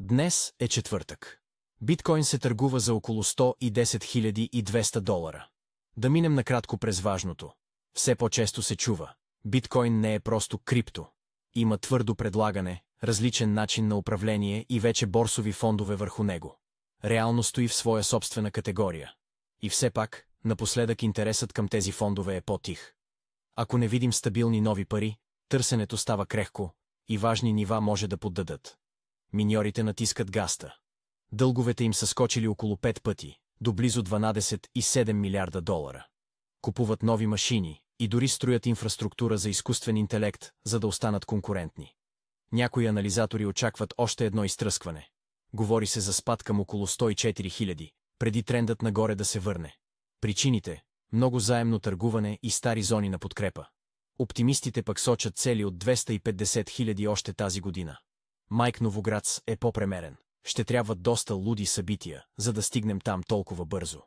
Днес е четвъртък. Биткоин се търгува за около 110 200 долара. Да минем накратко през важното. Все по-често се чува. Биткоин не е просто крипто. Има твърдо предлагане, различен начин на управление и вече борсови фондове върху него. Реално стои в своя собствена категория. И все пак, напоследък интересът към тези фондове е по-тих. Ако не видим стабилни нови пари, търсенето става крехко и важни нива може да поддадат. Миньорите натискат газта. Дълговете им са скочили около 5 пъти, до близо 12,7 милиарда долара. Купуват нови машини и дори строят инфраструктура за изкуствен интелект, за да останат конкурентни. Някои анализатори очакват още едно изтръскване. Говори се за спад към около 104 000, преди трендът нагоре да се върне. Причините – много заемно търгуване и стари зони на подкрепа. Оптимистите пък сочат цели от 250 000 още тази година. Майк Новоградс е по-премерен. Ще трябват доста луди събития, за да стигнем там толкова бързо.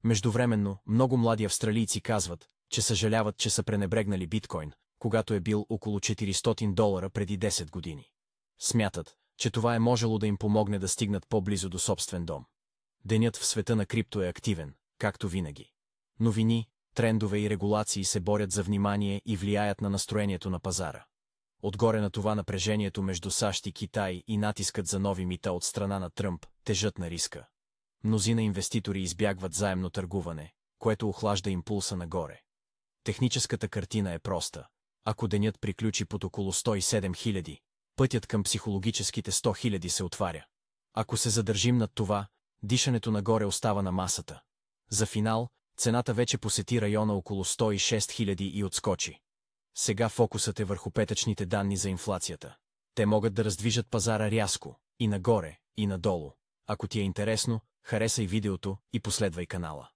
Междувременно, много млади австралийци казват, че съжаляват, че са пренебрегнали биткоин, когато е бил около 400 долара преди 10 години. Смятат, че това е можело да им помогне да стигнат по-близо до собствен дом. Денят в света на крипто е активен, както винаги. Новини, трендове и регулации се борят за внимание и влияят на настроението на пазара. Отгоре на това напрежението между САЩ и Китай и натискът за нови мита от страна на Тръмп тежат на риска. Мнозина инвеститори избягват заемно търгуване, което охлажда импулса нагоре. Техническата картина е проста. Ако денят приключи под около 107 000, пътят към психологическите 100 000 се отваря. Ако се задържим над това, дишането нагоре остава на масата. За финал, цената вече посети района около 106 000 и отскочи. Сега фокусът е върху петъчните данни за инфлацията. Те могат да раздвижат пазара рязко, и нагоре, и надолу. Ако ти е интересно, харесай видеото и последвай канала.